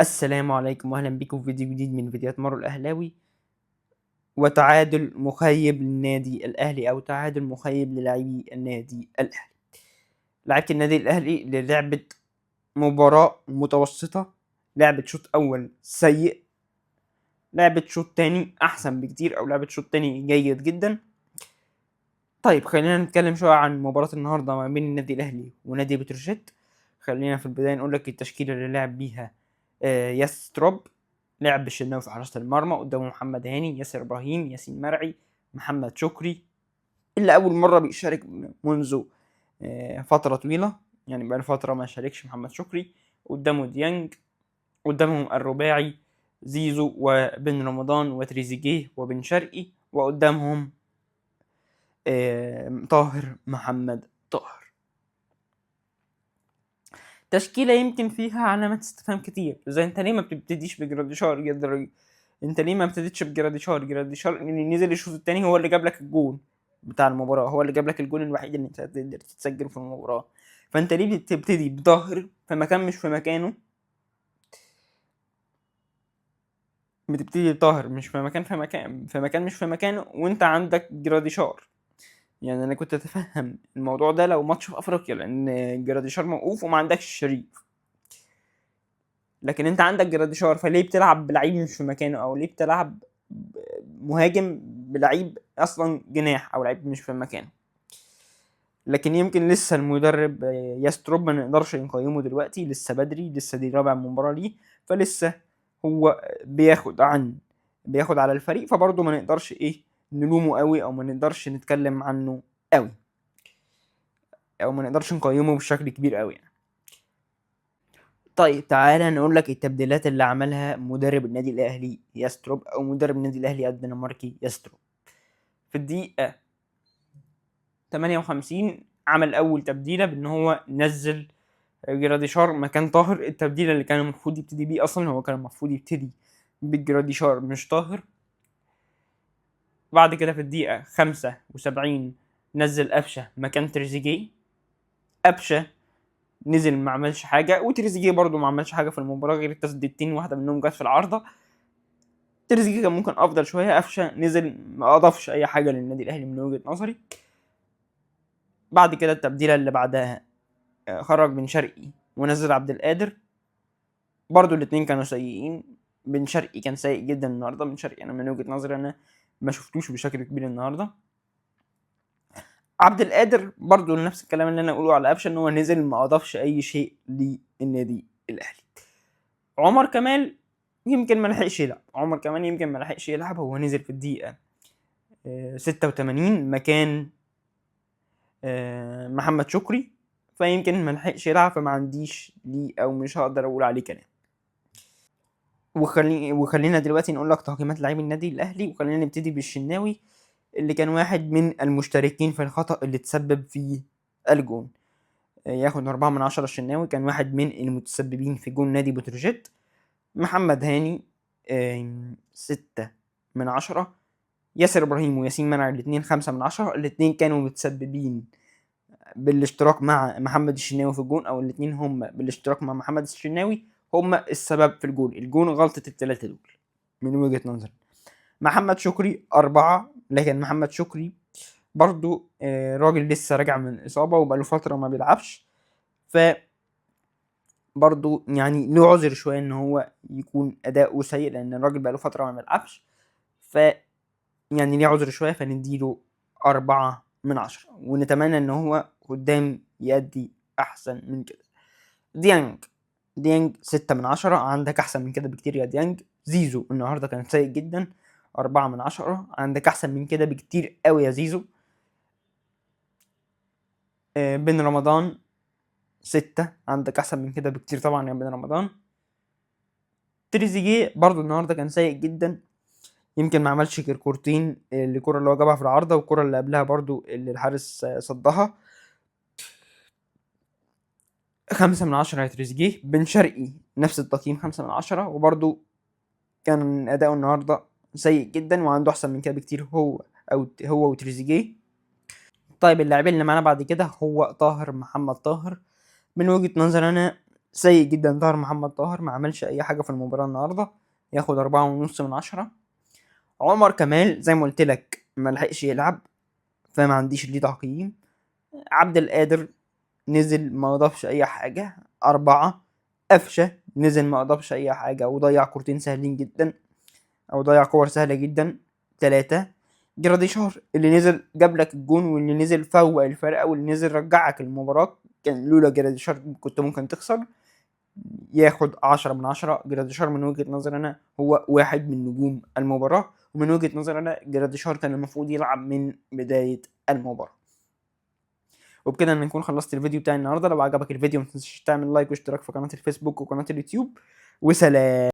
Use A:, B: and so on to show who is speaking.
A: السلام عليكم واهلا بكم في فيديو جديد من فيديوهات مارو الاهلاوي. وتعادل مخيب للنادي الاهلي او تعادل مخيب للاعبي النادي الاهلي. لعيبه النادي الاهلي اللي لعبت مباراه متوسطه، لعبت شوط اول سيء، لعبت شوط تاني احسن بكتير او لعبت شوط تاني جيد جدا. طيب خلينا نتكلم شويه عن مباراه النهارده ما بين النادي الاهلي ونادي بتروجيت. خلينا في البدايه نقول لك التشكيله اللي لعب بيها. ياستروب لعب بالشناوي في حراسة المرمى، قدامه محمد هاني، ياسر إبراهيم، ياسين مرعي، محمد شكري اللي أول مرة بيشارك منذ فترة طويلة، يعني بقاله فترة ما شاركش محمد شكري. قدامه ديانج، قدامهم الرباعي زيزو وبن رمضان وتريزيجيه وبن شرقي، وقدامهم طاهر محمد طاهر. تشكيلة يمكن فيها علامات استفهام كتير، زي انت ليه ما بتبتديش بجراديشار يا درجة؟ انت ليه ما ابتديتش بجراديشار اللي نزل الشوط التاني هو اللي جاب لك الجول بتاع المباراة، هو اللي جاب لك الجول الوحيد اللي انت تقدر تسجله في المباراة. فانت ليه بتبتدي بظاهر في مكان مش في مكانه؟ بتبتدي بطاهر مش في مكان مش في مكانه وانت عندك جراديشار. يعني انا كنت اتفهم الموضوع ده لو ماتش في افريقيا، لان جراديشار موقوف وما عندكش شريف، لكن انت عندك جراديشار، فليه بتلعب بلعيب مش في مكانه؟ او ليه بتلعب مهاجم بلعيب اصلا جناح او لعيب مش في مكانه؟ لكن يمكن لسه المدرب ياستروب ما نقدرش نقيمه دلوقتي، لسه بدري، لسه دي رابع مباراة ليه، فلسه هو بياخد على الفريق، فبرضه ما نقدرش نلومه قوي او ما نقدرش نتكلم عنه قوي او ما نقدرش نقيمه بشكل كبير قوي يعني. طيب تعالى نقول لك التبديلات اللي عملها مدرب النادي الاهلي ياستروب او مدرب النادي الاهلي الدنماركي ياستروب. في الدقيقة 58 عمل اول تبديلة بان هو نزل جراديشار مكان طاهر، التبديلة اللي كان المفروض يبتدي بيه اصلا، هو كان المفروض يبتدي بالجراديشار مش طاهر. بعد كده في الدقيقة 75 نزل قفشة مكان تريزيجيه. قفشة نزل ما عملش حاجة، وتريزيجيه برضو ما عملش حاجة في المباراة غير التسديدتين، واحدة منهم جت في العارضة. تريزيجيه كان ممكن افضل شويه، قفشه نزل ما اضافش اي حاجه للنادي الاهلي من وجهه نظري. بعد كده التبديله اللي بعدها خرج بن شرقي ونزل عبد القادر، برضو الاثنين كانوا سيئين. بن شرقي كان سيء جدا النهارده، بن شرقي انا من وجهه نظري انا ما شفتوش بشكل كبير النهارده. عبد القادر برضو نفس الكلام اللي انا اقوله على قفشه، ان هو نزل ما اضافش اي شيء للنادي الاهلي. عمر كمال يمكن ما لحقش يلعب، هو نزل في الدقيقه 86 مكان محمد شكري، فيمكن ما لحقش يلعب، فما عنديش ليه او مش هقدر اقول عليه كلام. وخلينا دلوقتي نقول لك تقييمات لاعبي النادي الاهلي، وخلينا نبتدي بالشناوي اللي كان واحد من المشتركين في الخطأ اللي تسبب في الجون. ياخد 4/10. الشناوي كان واحد من المتسببين في جون نادي بتروجيت. محمد هاني 6/10. ياسر ابراهيم وياسين منع الاثنين 5/10، الاثنين كانوا متسببين بالاشتراك مع محمد الشناوي في الجون، او الاثنين هم بالاشتراك مع محمد الشناوي هم السبب في الجون غلطة الثلاثة دول من وجهة نظري. محمد شكري 4، لكن محمد شكري برضو راجل لسه راجع من إصابة وبقاله فترة ما بيلعبش، ف برضو يعني له عذر شوية ان هو يكون اداؤه سيء، لان الراجل بقاله فترة ما بيلعبش، ف يعني ليه عذر شوية، فنديله 4/10، ونتمنى ان هو قدام يأدي احسن من كده. ديانج 6/10، عندك احسن من كده بكتير يا ديانج. زيزو النهارده كان سيء جدا، 4/10، عندك احسن من كده بكتير قوي يا زيزو. بن رمضان 6، عندك احسن من كده بكتير طبعا يا بن رمضان. تريزيجيه برضو النهارده كان سيء جدا، يمكن ما عملش غير كورتين، الكرة اللي هو جابها في العارضة والكرة اللي قبلها برضو اللي الحارس صدها. 5/10 يا تريزيجيه. بن شرقي نفس التقييم 5/10، وبرضو كان أداؤه النهارده سيء جدا، وعنده أحسن من كده بكتير هو وتريزيجيه. طيب اللاعبين اللي معانا بعد كده هو طاهر محمد طاهر. من وجهة نظري أنا سيء جدا طاهر محمد طاهر، ما عملش اي حاجه في المباراه النهارده، ياخد 4.5 من 10. عمر كمال زي ما قلت لك ما لحقش يلعب، فما عنديش ليه تقييم. عبد القادر نزل ما اضافش اي حاجه، 4. قفشه نزل ما اضافش اي حاجه وضيع كورتين سهلين جدا، او ضيع كور سهله جدا، 3. جراديشار اللي نزل جاب لك الجون، واللي نزل فوق الفرقه، واللي نزل رجعك المباراه، كان لولا جراديشار كنت ممكن تخسر، ياخد 10 من 10. جراديشار من وجهة نظري أنا هو واحد من نجوم المباراة، ومن وجهة نظري أنا جراديشار كان المفروض يلعب من بداية المباراة. وبكده نكون خلصت الفيديو بتاعي النهارده. لو عجبك الفيديو متنساش تعمل لايك واشتراك في قناة الفيسبوك وقناة اليوتيوب، وسلام.